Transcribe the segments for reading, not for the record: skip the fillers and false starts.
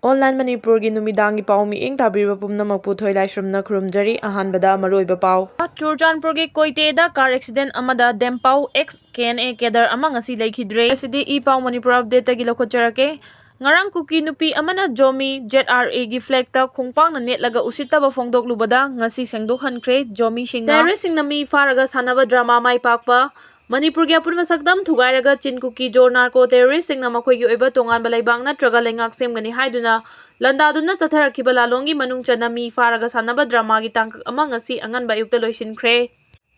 Online Manipuri Numidangi Pau Mi Ing Tabira Pumna Putoi Laishramna Krumjari Ahanbada Maroiba Pau. Churchanpurgi Koiteda car accident Amada Dempau X Kna Cadre among Asi Lalle Haijakhre Sidi E Pau Manipur update Gilokocherake Ngarang Kuki Nupi Amana Jomi ZRA gi flag ta khungpang na net laga usitaba phongdok lubada ngasi sengdok hankre Jomi Singna Terrorist sing nami faraga sanaba drama mai pakpa Manipur gya purma sakdam thugairaga Chin Kuki jo narco terrorist sing na makhoi gi oiba tongan balaibang na traga lengak semgani haiduna landaduna chatharakhiba lalongi manung chana mi faraga sanaba drama gi tangkak amang ngasi angan ba yukta loisinkhre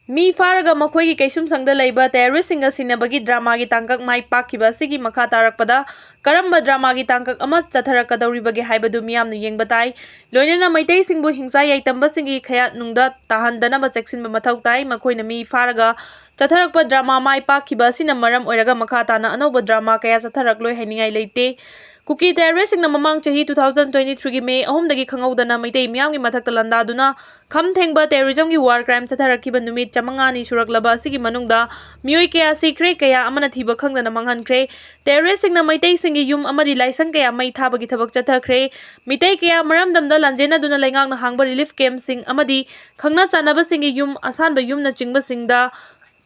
Mi faraga makhoi gi kaisum sangda leiba terrorist singa sinabagi drama gi tangkak mai pakhiba sigi makha tarakpada karamba drama gi tangkak ama chatharakadawribagi haibadu miyamna yengbatai loinena maitai singbu hingsa yaitamba singi khayat nungda tahandana ba cheksinba mathau tai makhoina mi faraga chatharakpa drama mai pakhiba sina maram oiraga makha tana anoba drama kaya chatharakloi hainingai leite Kuki terrorist sing na mamang chahi 2023 gi May ahom dagi khangawdana maitai miyam gi mathakta landaduna kham thengba terrorism gi war crime chatharakhiba numit chamangani suraklaba sigi manungda mioi kaya sikre kaya amana thiba khangdana manghankhre terrorist sing na maitai singi yum amadi laisang kaya mai thabagi thabak chathakre mitai kaya maramdamda lanjena duna laingang na hangba relief camp sing amadi khangna chanaba singi yum asanba yum na chingba singda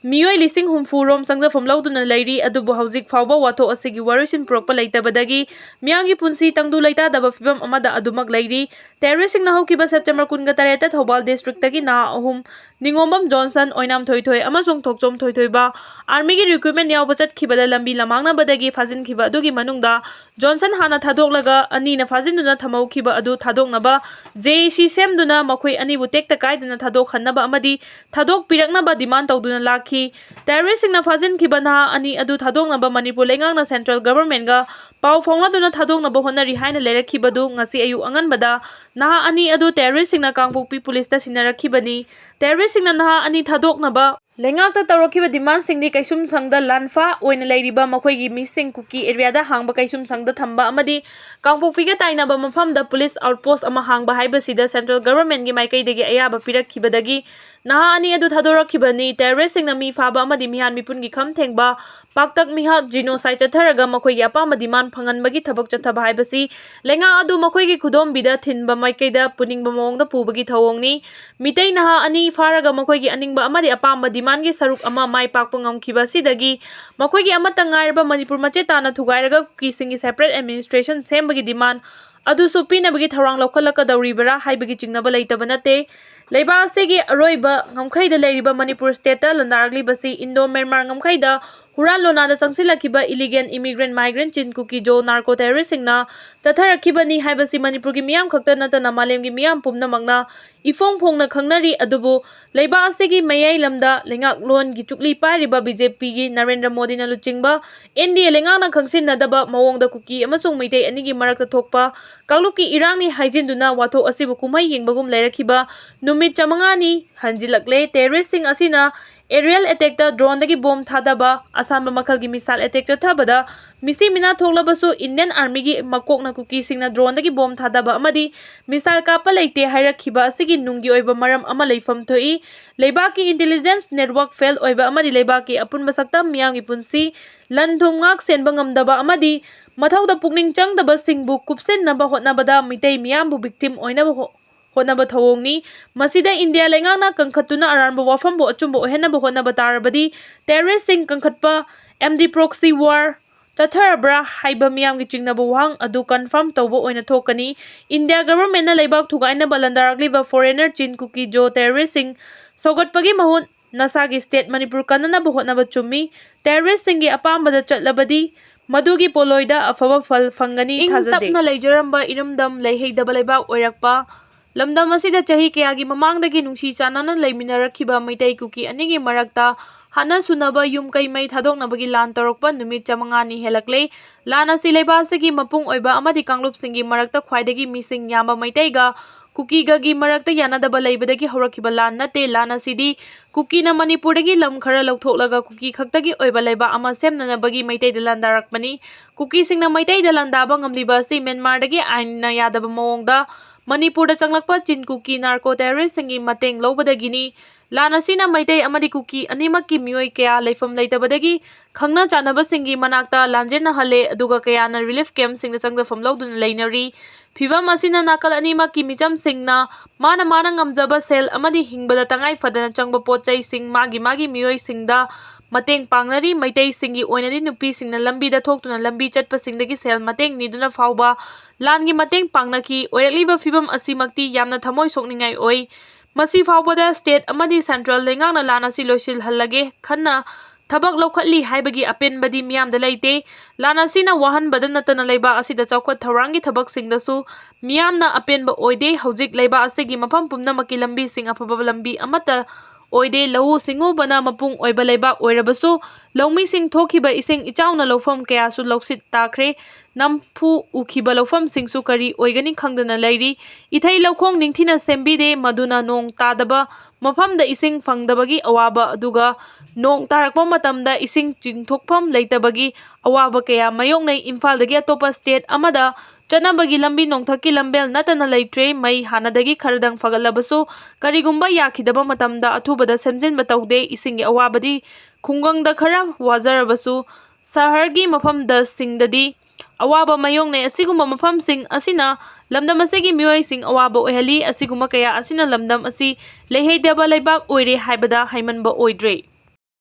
Mioi lising humfurom sangza fomlauduna lairi adubu haujik fawba watho asigi warisin prokpa leitabadagi miyangi punsi tangdu leita daba fibam amada adumak lairi terrorising na haukiba September 13 Thobal district tagi na ahum Ningombam Johnson oinam thoithoi amasung thokchom thoithoiba army gi recruitment yawba chatkibada lambi lamangna badagi fazin khiba adugi manungda Johnson hana thadoklaga ani na fazinduna thamaukiba adu thadoknaba JC semduna makhoi ani bu tekta kaiduna thadok hannaba amadi thadok piraknaba demand tawduna lakhi terrorist na fazin khibana ani adu thadoknaba Manipur lengang na central government ga pau phongladuna thadoknaba honari haina lerekhibadu ngasi ayu anganbada naha ani adu terrorist na kangpokpi police ta sinarakhibani terrorist na naha ani thadoknaba lengakta tawrakhiba demand singni kaisum sangda lanfa oina leiriba makhoigi missing Kuki area da hangba kaisum sangda thamba amadi kangpokpiga tainaba mafamda police outpost ama hangba haibasida central government gi maikaidagi ayaba pirakhibadagi naha ani adu thadorakhibani terrorist na mi faba amadi mihan mipun gi kham thengba paktak miha genocide chatharaga makhoigi apama demand phanganbagi thabak chathaba haibasi lenga adu makhoigi khudom bida thinba maikaida puningba mawongda pubagi thawongni mitai naha ani faraga makhoigi aningba amadi apama demand gi saruk ama mai pakpa ngamkhiba sidagi makhoigi amata ngairba Manipur mache tana thugairaga Kukisingi separate administration sembagi demand adu supinabagi tharang lokhalaka dawribara haibagi chingnaba leitaba nate leiba asegi aroiba ngamkhaida leiriba Manipur state ta landaragli basi Indo Myanmar ngamkhaida Huran Lonada sangsilakiba illegal immigrant migrant Chin Kuki jo narco terrorist singna chatharakhibani haibasi Manipur gi miyam khakta natana malem gi miyam pumna magna ifong phongna khangnari adubu leiba asegi mayai lamda lengak lon gi chukli pariba BJP gi Narendra Modi na luchingba India lengak na khangsin nadaba mawongda Kuki amasung meitai ani gi marakta thokpa kangluki irangni haijinduna watho asibu kumai yengbagum leirakhiba numit chamangani hanjilakle terrorist sing asina aerial attack ta drone dagi bomb thadaba asamba makal gi missile attack chathabada misi mina thoglabasu Indian army gi makokna Kuki singna drone dagi bomb thadaba amadi missile kapa leite hairakhiba asigi nungi oiba maram ama leifam thoi leibaki intelligence network fail oiba amadi leibaki apunba saktam miyam gi punsi landhum ngak senba ngamdaba amadi mathauda pukning changdaba singbu kupsen naba hotnabada mitai miyam bu victim oinaba Honaba thawongni masida India lengangna kangkhatuna aranba wafambo achumbo ohenaba honaba tarabadi terrorist sing kangkhatpa MD proxy war chatharabra haiba miyam gi chingnaba wang adu confirm tawbo oina thokani India government na leibak thugaina balandaragli foreigner Chin Kuki jo terrorist sing sogatpagi mahun nasagi state Manipur Kanana honaba chummi terrorist sing gi apambada chatlabadi madugi poloida afaba fal fangani thazade tapna leijaramba irumdam leiheidaba leibak oirakpa Lamdam asida chahi kayagi mamangdagi nungsi chanana leiminarakhiba maitai Kuki anigi marakta hana sunaba yum kai mai thadoknabagi lan torokpa numit chamangani helakle lan asi leiba asigi mapung oiba amadi kanglup singi marakta khwaidagi mising yamba maitai ga Kuki gagi marakta yanadaba leibadagi horakhiba lan nate lan asidi Kuki na Manipur dagi lam khara lauthoklaga Kuki khaktagi oiba leiba ama semnanabagi maitai dalan darakmani Kuki singna maitai dalan daba ngamliba si Myanmar dagi ain na yadaba mawongda Manipur da changlakpa Chin Kuki narco terrorist singi mateng lobadagini ꯂꯥꯟ ꯑꯁꯤꯅ ꯃꯩꯇꯩ ꯑꯃꯗꯤ cookie ꯑꯅꯤꯃꯛꯀꯤ ꯃꯤꯑꯣꯏ ꯀꯌꯥ ꯂꯩꯐꯝ ꯂꯩꯇꯕꯗꯒꯤ ꯈꯪꯅ ꯆꯥꯟꯅꯕꯁꯤꯡꯒꯤ ꯃꯅꯥꯛꯇ ꯂꯥꯟꯖꯦꯟꯅꯍꯜꯂꯦ ꯑꯗꯨꯒ ꯀꯌꯥꯅ ꯔꯤꯂꯤꯐ ꯀꯦꯝꯞꯁꯤꯡꯗ ꯆꯪꯖꯐꯝ ꯂꯧꯗꯨꯅ ꯂꯩꯅꯔꯤ꯫ ꯐꯤꯚꯝ ꯑꯁꯤꯅ ꯅꯥꯀꯜ ꯑꯅꯤꯃꯛꯀꯤ ꯃꯤꯆꯝꯁꯤꯡꯅ ꯃꯥꯅ ꯉꯝꯖꯕ ꯁꯦꯜ ꯑꯃꯗꯤ ꯍꯤꯡꯕꯗ ꯇꯉꯥꯏ ꯐꯗꯅ ꯆꯪꯕ ꯄꯣꯠꯆꯩꯁꯤꯡ ꯃꯥꯒꯤ ꯃꯤꯑꯣꯏꯁꯤꯡꯗ ꯃꯇꯦꯡ ꯄꯥꯡꯅꯔꯤ꯫ ꯃꯩꯇꯩꯁꯤꯡꯒꯤ ꯑꯣꯏꯅꯗꯤ ꯅꯨꯄꯤꯁꯤꯡꯅ ꯂꯝꯕꯤꯗ ꯊꯣꯛꯇꯨꯅ ꯂꯝꯕꯤ ꯆꯠꯄꯁꯤꯡꯗꯒꯤ ꯁꯦꯜ ꯃꯇꯦꯡ ꯅꯤꯗꯨꯅ ꯐꯥꯎꯕ ꯂꯥꯟꯒꯤ ꯃꯇꯦꯡ ꯄꯥꯡꯅꯈꯤ꯫ ꯑꯣꯏꯔꯛꯂꯤꯕ ꯐꯤꯚꯝ ꯑꯁꯤꯃꯛꯇꯤ ꯌꯥꯝꯅ ꯊꯃꯣꯏ ꯁꯣꯛꯅꯤꯡꯉꯥꯏ ꯑꯣꯏ꯫ ꯃꯁꯤ ꯐꯥꯎꯕꯗ ꯁ꯭ꯇꯦꯠ ꯑꯃꯗꯤ ꯁꯦꯟꯇ꯭ꯔꯦꯜ ꯂꯩꯉꯥꯛꯅ ꯂꯥꯟ ꯑꯁꯤ ꯂꯣꯏꯁꯤꯜꯍꯜꯂꯒꯦ ꯈꯟꯅ ꯊꯕꯛ ꯂꯧꯈꯠꯂꯤ ꯍꯥꯏꯕꯒꯤ ꯑꯄꯦꯟꯕꯗꯤ ꯃꯤꯌꯥꯝꯗ ꯂꯩꯇꯦ꯫ ꯂꯥꯟ ꯑꯁꯤꯅ ꯋꯥꯍꯟꯕꯗ ꯅꯠꯇꯅ ꯂꯩꯕꯥꯛ ꯑꯁꯤꯗ ꯆꯥꯎꯈꯠ ꯊꯧꯔꯥꯡꯒꯤ ꯊꯕꯛꯁꯤꯡꯗꯁꯨ ꯃꯤꯌꯥꯝꯅ ꯑꯄꯦꯟꯕ ꯑꯣꯏꯗꯦ꯫ ꯍꯧꯖꯤꯛ ꯂꯩꯕꯥꯛ ꯑꯁꯤꯒꯤ ꯃꯐꯝ ꯄꯨꯝꯅꯃꯛꯀꯤ ꯂꯝꯕꯤꯁꯤꯡ ꯑꯐꯕ ꯂꯝꯕꯤ ꯑꯃꯠꯇ ꯑꯣꯏꯗꯦ꯫ ꯂꯧꯎ ꯁꯤꯡꯎꯕꯅ ꯃꯄꯨꯡ ꯑꯣꯏꯕ ꯂꯩꯕꯥꯛ ꯑꯣꯏꯔꯕꯁꯨ ꯂꯧꯃꯤꯁꯤꯡ ꯊꯣꯛꯈꯤꯕ ꯏꯁꯤꯡ ꯏꯆꯥꯎꯅ ꯂꯧꯐꯝ ꯀꯌꯥꯁꯨ ꯂꯧꯁꯤꯠ ꯇꯥꯈ꯭ꯔꯦ꯫ ꯅꯝꯐꯨ ꯎꯈꯤꯕ ꯂꯧꯐꯝꯁꯤꯡꯁꯨ ꯀꯔꯤ ꯑꯣꯏꯒꯅꯤ ꯈꯪꯗꯅ ꯂꯩꯔꯤ꯫ ꯏꯊꯩ ꯂꯧꯈꯣꯡ ꯅꯤꯡꯊꯤꯅ ꯁꯦꯝꯕꯤꯗꯦ ꯃꯗꯨꯅ ꯅꯣꯡ ꯇꯥꯗꯕ ꯃꯐꯝꯗ ꯏꯁꯤꯡ ꯐꯪꯗꯕꯒꯤ ꯑꯋꯥꯕ ꯑꯗꯨꯒ ꯅꯣꯡ ꯇꯥꯔꯛꯄ ꯃꯇꯝꯗ ꯏꯁꯤꯡ ꯆꯤꯡꯊꯣꯛꯐꯝ ꯂꯩꯇꯕꯒꯤ ꯑꯋꯥꯕ ꯀꯌꯥ ꯃꯥꯌꯣꯛꯅꯩ꯫ ꯏꯝꯐꯥꯜꯗꯒꯤ ꯑꯇꯣꯞꯄ ꯁ꯭ꯇꯦꯠ ꯑꯃꯗ ꯆꯠꯅꯕꯒꯤ ꯂꯝꯕꯤ ꯅꯣꯡꯊꯛꯀꯤ ꯂꯝꯕꯦꯜ ꯅꯠꯇꯅ ꯂꯩꯇ꯭ꯔꯦ꯫ ꯃꯩ ꯍꯥꯟꯅꯗꯒꯤ ꯈꯔꯗꯪ ꯐꯒꯠꯂꯕꯁꯨ ꯀꯔꯤꯒꯨꯝꯕ ꯌꯥꯈꯤꯗꯕ ꯃꯇꯝꯗ ꯑꯊꯨꯕꯗ ꯁꯦꯝꯖꯤꯟꯕ ꯇꯧꯗꯦ꯫ ꯏꯁꯤꯡꯒꯤ ꯑꯋꯥꯕꯗꯤ ꯈꯨꯡꯒꯪꯗ ꯈꯔ ꯋꯥꯖꯔꯕꯁꯨ ꯁꯍꯔꯒꯤ ꯃꯐꯝꯁꯤꯡꯗꯗꯤ ꯑꯋꯥꯕ ꯃꯥꯌꯣꯛꯅꯩ꯫ ꯑꯁꯤꯒꯨꯝꯕ ꯃꯐꯝꯁꯤꯡ ꯑꯁꯤꯅ ꯂꯝꯗꯝ ꯑꯁꯤꯒꯤ ꯃꯤꯑꯣꯏꯁꯤꯡ ꯑꯋꯥꯕ ꯑꯣꯏꯍꯜꯂꯤ꯫ ꯑꯁꯤꯒꯨꯝꯕ ꯀꯌꯥ ꯑꯁꯤꯅ ꯂꯝꯗꯝ ꯑꯁꯤ ꯂꯩꯍꯩꯗꯕ ꯂꯩꯕꯥꯛ ꯑꯣꯏꯔꯦ ꯍꯥꯏꯕꯗ ꯍꯥꯏꯃꯟꯕ ꯑꯣꯏꯗ꯭ꯔꯦ꯫